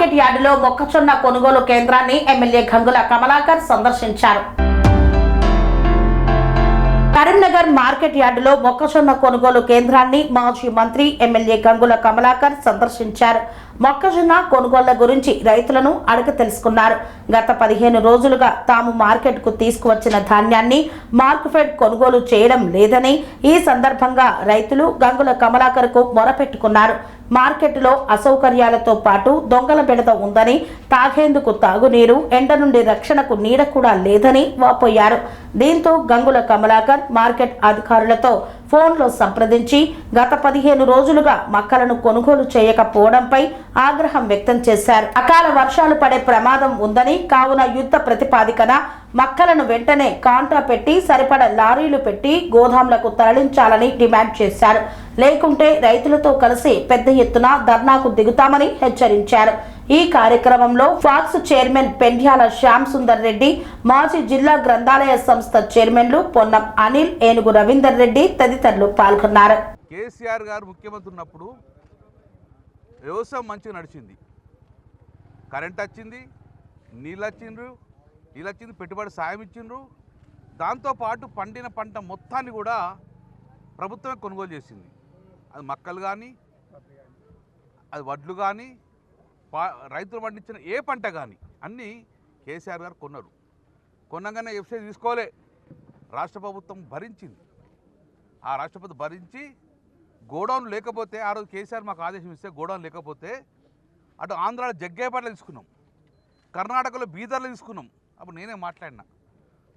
Market యార్డులో మొక్కజొన్న కొనుగోలు కేంద్రాన్ని ఎమ్మెల్యే గంగుల కమలాకర్ సందర్శించారు. కరీంనగర్ మార్కెట్ యార్డులో మొక్కజొన్న కొనుగోలు కేంద్రాన్ని మాజీ మంత్రి ఎమ్మెల్యే గంగుల కమలాకర్ సందర్శించారు. మొక్కజొన్న కొనుగోళ్ల గురించి రైతులను అడిగి తెలుసుకున్నారు. గత 15 రోజులుగా తాము మార్కెట్కు తీసుకువచ్చిన ధాన్యాన్ని మార్కెట్ కొనుగోలు చేయడం లేదని ఈ సందర్భంగా రైతులు గంగుల కమలాకర్కు మొరపెట్టుకున్నారు. మార్కెట్లో అసౌకర్యాలతో పాటు దొంగల బెడద ఉందని, తాగేందుకు తాగునీరు, ఎండ నుండి రక్షణకు నీడ కూడా లేదని వాపోయారు. దీంతో గంగుల కమలాకర్ మార్కెట్ అధికారులతో ఫోన్లో సంప్రదించి గత 15 రోజులుగా మక్కలను కొనుగోలు చేయకపోవడంపై ఆగ్రహం వ్యక్తం చేశారు. అకాల వర్షాలు పడే ప్రమాదం ఉందని, కావున యుద్ధ ప్రతిపాదికన మక్కలను వెంటనే కాంటా పెట్టి సరిపడ లారీలు పెట్టి గోదాంలకు తరలించాలని డిమాండ్ చేశారు. లేకుంటే రైతులతో కలిసి పెద్ద ఎత్తున ధర్నాకు దిగుతామని హెచ్చరించారు. ఈ కార్యక్రమంలో ఫాక్స్ చైర్మన్ పెండ్యాల శ్యామ్ సుందర్ రెడ్డి, మాజీ జిల్లా గ్రంథాలయ సంస్థ చైర్మన్లు పొన్నం అనిల్, ఏనుగు రవీందర్ రెడ్డి తదితరులు పాల్గొన్నారు. కేసీఆర్ గారు ముఖ్యమంత్రి ఉన్నప్పుడు వ్యవసాయం మంచిగా నడిచింది. కరెంట్ వచ్చింది, నీళ్ళు వచ్చింది, పెట్టుబడి సాయం ఇచ్చిండ్రు. దాంతోపాటు పండిన పంట మొత్తాన్ని కూడా ప్రభుత్వమే కొనుగోలు చేసింది. అది మక్కలు కానీ, అది వడ్లు కానీ, రైతులు పండించిన ఏ పంట కానీ అన్నీ కేసీఆర్ గారు కొన్నారు. కొనగానే ఎఫ్సీ తీసుకోలే, రాష్ట్ర ప్రభుత్వం భరించింది. ఆ రాష్ట్ర ప్రభుత్వం భరించి గోడౌన్ లేకపోతే, ఆ రోజు కేసీఆర్ మాకు ఆదేశం ఇస్తే గోడౌన్ లేకపోతే అటు ఆంధ్రాలో జగ్గేపేటలో తీసుకున్నాం, కర్ణాటకలో బీదర్లో తీసుకున్నాం. అప్పుడు నేనే మాట్లాడినా,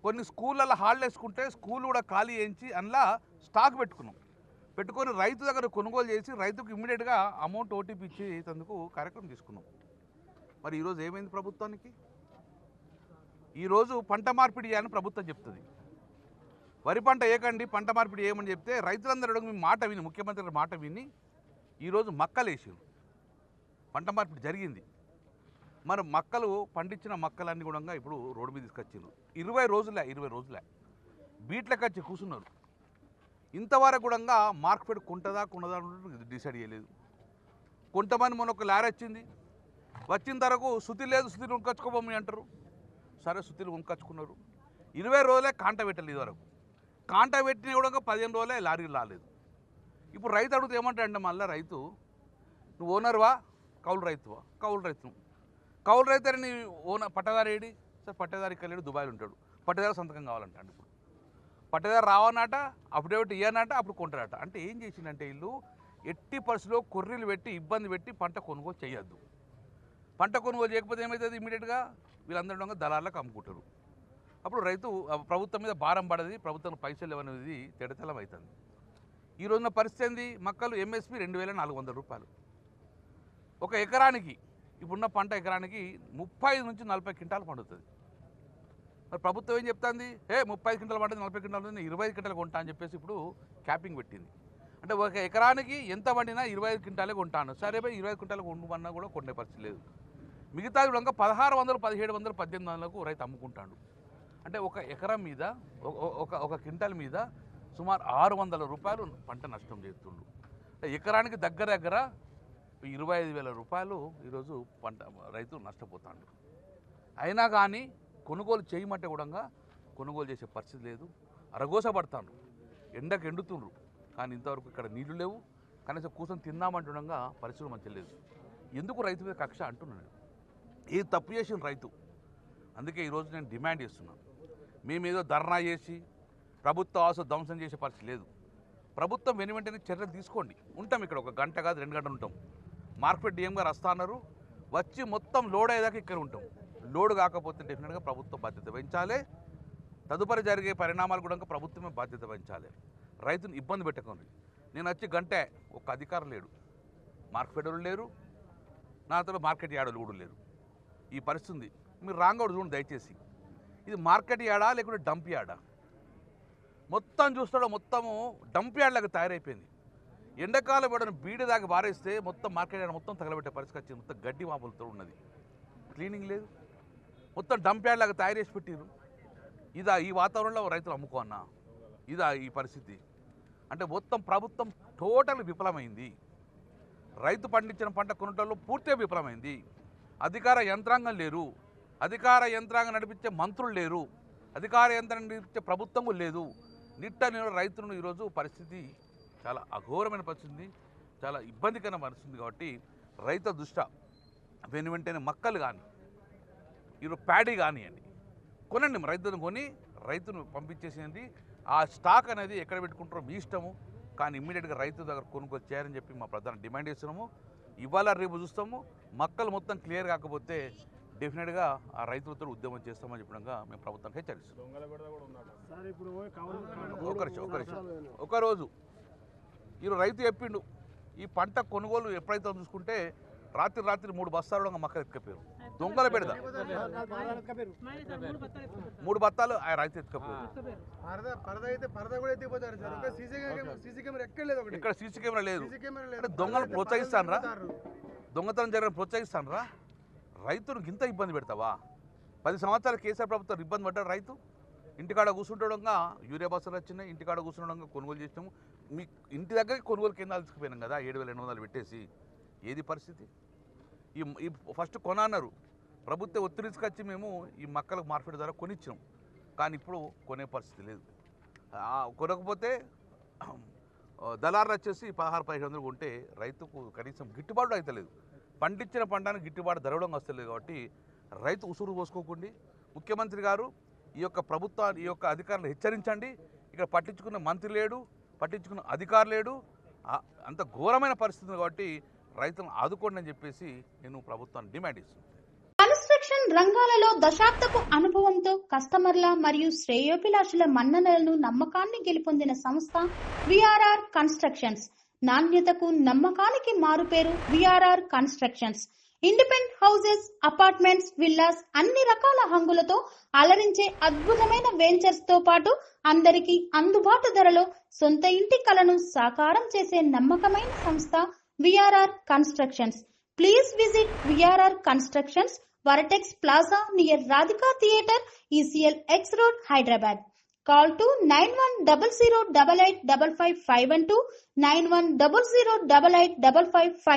కొన్ని స్కూళ్ళల్లో హాలిడేస్ వేసుకుంటే స్కూల్ కూడా ఖాళీ చేయించి అందులో స్టాక్ పెట్టుకొని రైతు దగ్గర కొనుగోలు చేసి రైతుకు ఇమ్మీడియట్గా అమౌంట్ ఓటీపీ ఇచ్చేందుకు కార్యక్రమం తీసుకున్నాం. మరి ఈరోజు ఏమైంది ప్రభుత్వానికి? ఈరోజు పంట మార్పిడి చేయాలని ప్రభుత్వం చెప్తుంది. వరి పంట ఏకండి, పంట మార్పిడి ఏమని చెప్తే రైతులందరూ మీ మాట విని, ముఖ్యమంత్రి మాట విని ఈరోజు మక్కలు వేసారు. పంట మార్పిడి జరిగింది. మరి మక్కలు పండించిన మక్కలన్నీ కూడా ఇప్పుడు రోడ్డు మీద తీసుకొచ్చారు. 20 రోజులే బీట్లకు వచ్చి కూర్చున్నారు. ఇంతవరకు కూడా మార్కెట్ కొంటదా డిసైడ్ చేయలేదు. కొంతమంది మొన్న ఒక లారీ వచ్చిన తరకు శుతి లేదు, శుతిని కొనుక్కొచ్చుకోమని అంటారు. సరే, శుతిని కొనుక్కొచ్చుకున్నారు. 20 రోజులే కాంట పెట్టలేదు. ఇదివరకు కాంట పెట్టిన కూడా 15 రోజులే లారీలు రాలేదు. ఇప్పుడు రైతు అడిగితే ఏమంటాడంటే, మళ్ళీ రైతు, నువ్వు ఓనర్వా కౌలు రైతువా? కౌలు రైతు అని నీ owner pattadar AD? Sir, pattadar ఇక్కడ లేడు, దుబాయ్లో ఉంటాడు. పట్టదారు సంతకం కావాలంటాడు. ఇప్పుడు పట్టదారు రావన్నట, అఫిడవిట్ ఇయ్యనట, అప్పుడు కొంటారట. అంటే ఏం చేసిందంటే వీళ్ళు ఎట్టి పరిస్థితిలో కొర్రీలు పెట్టి ఇబ్బంది పెట్టి పంట కొనుగోలు చేయొద్దు. పంట కొనుగోలు చేయకపోతే ఏమవుతుంది? ఇమీడియట్గా వీళ్ళందరూ దళాలకు అమ్ముకుంటారు. అప్పుడు రైతు ప్రభుత్వం మీద భారం పడది, ప్రభుత్వం పైసలు ఇవ్వనేది తెడతెలం అవుతుంది. ఈ రోజున పరిస్థితి ఏంది? మక్కలు ఎంఎస్పి 2400 రూపాయలు ఒక ఎకరానికి. ఇప్పుడున్న పంట ఎకరానికి 35 నుంచి 40 క్వింటాలు పండుతుంది. మరి ప్రభుత్వం ఏం చెప్తుంది? 35 క్వింటాలు పండుతుంది, 40 క్వింటాలు 25 క్వింటాలు కొంటా అని చెప్పేసి ఇప్పుడు క్యాపింగ్ పెట్టింది. అంటే ఒక ఎకరానికి ఎంత పండినా 25 క్వింటాలే కొంటాను. సరే, 25 క్వింటాలు కొనుమన్నా కూడా కొనే పరిస్థితి లేదు. మిగతాది కూడా 1600, 1700, 1800లకు రైతు అమ్ముకుంటాడు. అంటే ఒక ఎకరం మీద ఒక క్వింటాల్ మీద సుమారు 600 రూపాయలు పంట నష్టం చేస్తుండు. ఎకరానికి దగ్గర 25,000 రూపాయలు ఈరోజు పంట రైతు నష్టపోతాడు. అయినా కానీ కొనుగోలు చేయమంటే కూడా కొనుగోలు చేసే పరిస్థితి లేదు. అరగోసపడతాను, ఎండకు ఎండుతుండ్రు. కానీ ఇంతవరకు ఇక్కడ నీళ్లు లేవు. కనీసం కూర్చొని తిందామంటుండగా పరిస్థితులు మంచి లేదు. ఎందుకు రైతు మీద కక్ష అంటున్నాను? ఏది తప్పు చేసిన రైతు? అందుకే ఈరోజు నేను డిమాండ్ చేస్తున్నాను, మేమేదో ధర్నా చేసి ప్రభుత్వ ఆశ ధ్వంసం చేసే పరిస్థితి లేదు. ప్రభుత్వం వెంటనే చర్యలు తీసుకోండి. ఉంటాం ఇక్కడ 1 గంట కాదు 2 గంటలు ఉంటాం. మార్కెట్ డిఎం గారు వస్తా అన్నారు, వచ్చి మొత్తం లోడ్ అయ్యేదాకా ఇక్కడ ఉంటాం. లోడ్ కాకపోతే డెఫినెట్గా ప్రభుత్వం బాధ్యత వహించాలి. తదుపరి జరిగే పరిణామాలు కూడా ప్రభుత్వమే బాధ్యత వహించాలి. రైతుని ఇబ్బంది పెట్టకండి. నేను వచ్చి గంటే ఒక అధికారం లేడు, మార్కెట్ లేరు, నాతో మార్కెట్ యార్డులు కూడా లేరు. ఈ పరిస్థితి ఉంది. మీరు రాంగ్ అవుట్ చూడండి దయచేసి. ఇది మార్కెట్ యార్డా లేకుంటే డంప్ యార్డా? మొత్తం చూస్తాడో మొత్తము డంప్ యార్డ్లాగా తయారైపోయింది. ఎండాకాలం పడిన బీడి దాకా బారేస్తే మొత్తం మార్కెట్ యార్డ్ మొత్తం తగలబెట్టే పరిస్థితి వచ్చింది. మొత్తం గడ్డి మాపులతో ఉన్నది, క్లీనింగ్ లేదు, మొత్తం డంప్ యార్డ్ లాగా తయారు చేసి పెట్టిరు. ఇదా ఈ వాతావరణంలో రైతులు అమ్ముకో అన్నా? ఇదా ఈ పరిస్థితి? అంటే మొత్తం ప్రభుత్వం టోటల్ విఫలమైంది. రైతు పండించిన పంట కొనుటల్లో పూర్తిగా విఫలమైంది. అధికార యంత్రాంగం లేరు, అధికార యంత్రాంగం నడిపించే మంత్రులు లేరు, అధికార యంత్రాంగం నడిపించే ప్రభుత్వం లేదు. నిట్ట నేను రైతులను ఈరోజు పరిస్థితి చాలా అఘోరమైన పరిస్థితి, చాలా ఇబ్బందికరమైన పరిస్థితి. కాబట్టి రైతు దృష్ట వెంటనే మక్కలు కానీ ఈరోజు ప్యాడీ కానివ్వండి కొనండి, రైతులను కొని రైతును పంపించేసేయండి. ఆ స్టాక్ అనేది ఎక్కడ పెట్టుకుంటారో మీ ఇష్టము, కానీ ఇమ్మీడియట్గా రైతు దగ్గర కొనుగోలు చేయాలని చెప్పి మా ప్రధాన డిమాండ్ చేస్తున్నాము. ఇవాళ రేపు చూస్తాము, మక్కలు మొత్తం క్లియర్ కాకపోతే డెఫినెట్గా ఆ రైతులతో ఉద్యమం చేస్తామని చెప్పడంగా మేము ప్రభుత్వానికి హెచ్చరిస్తున్నాం. ఒకరోజు ఈరోజు రైతు చెప్పిండు, ఈ పంట కొనుగోలు ఎప్పుడైతే చూసుకుంటే రాత్రి 3 బస్తాలు మక్కలు ఎత్తుకపోయారు. దొంగల పెడదా 3 బత్తాలు ఆ రైతు ఎత్తుకపోయారు. ఇక్కడ సీసీ కెమెరా లేదు. అంటే దొంగలు ప్రోత్సహిస్తానరా, దొంగతనం జరగడం ప్రోత్సహిస్తానరా? రైతును ఇంత ఇబ్బంది పెడతావా? 10 సంవత్సరాలు కేసీఆర్ ప్రభుత్వం ఇబ్బంది పడ్డాడు రైతు. ఇంటికాడ కూర్చుంటడంగా యూరియా బస్సులు వచ్చినాయి, ఇంటికాడ కూర్చుండడంగా కొనుగోలు చేసినాము. మీ ఇంటి దగ్గరికి కొనుగోలు కేంద్రాలు తీసుకుపోయినాం కదా 7,800 పెట్టేసి. ఏది పరిస్థితి? ఈ ఫస్ట్ కొనన్నారు, ప్రభుత్వం ఒత్తిడి తీసుకొచ్చి మేము ఈ మక్కలకు మార్కెట్ ద్వారా కొనిచ్చాం. కానీ ఇప్పుడు కొనే పరిస్థితి లేదు. కొనకపోతే దళారులు వచ్చేసి 16,000-1500 కొంటే రైతుకు కనీసం గిట్టుబాటు అయితే లేదు. పండించిన పంటను గిట్టుబాటు ధరవడం వస్తలేదు. కాబట్టి రైతు ఉసురు పోసుకోకండి. ముఖ్యమంత్రి గారు ఈ యొక్క ప్రభుత్వాన్ని, ఈ యొక్క అధికారులు హెచ్చరించండి. ఇక్కడ పట్టించుకున్న మంత్రి లేడు, పట్టించుకున్న అధికారులు లేడు. అంత ఘోరమైన పరిస్థితి కాబట్టి రైతులను ఆదుకోండి అని చెప్పేసి నేను ప్రభుత్వాన్ని డిమాండ్ చేస్తున్నాను. కన్స్ట్రక్షన్ రంగాలలో దశాబ్దపు అనుభవంతో కస్టమర్ల మరియు శ్రేయోభిలాషుల మన్ననలను, నమ్మకాన్ని గెలుపొందిన సంస్థ విఆర్ఆర్ కన్స్ట్రక్షన్స్. నాణ్యతకు, నమ్మకానికి మారుపేరు VRR constructions. Independent houses, apartments, villas అన్ని రకాల హంగులతో అలరించే అద్భుతమైన వెంచర్స్ తో పాటు అందరికీ అందుబాటు ధరలో సొంత ఇంటి కలను సాకారం చేసే నమ్మకమైన సంస్థ VRR constructions. Please visit VRR Constructions, Varatex Plaza near Radhika Theatre, ECL X Road, Hyderabad. Call to 910088555512, 9100885555.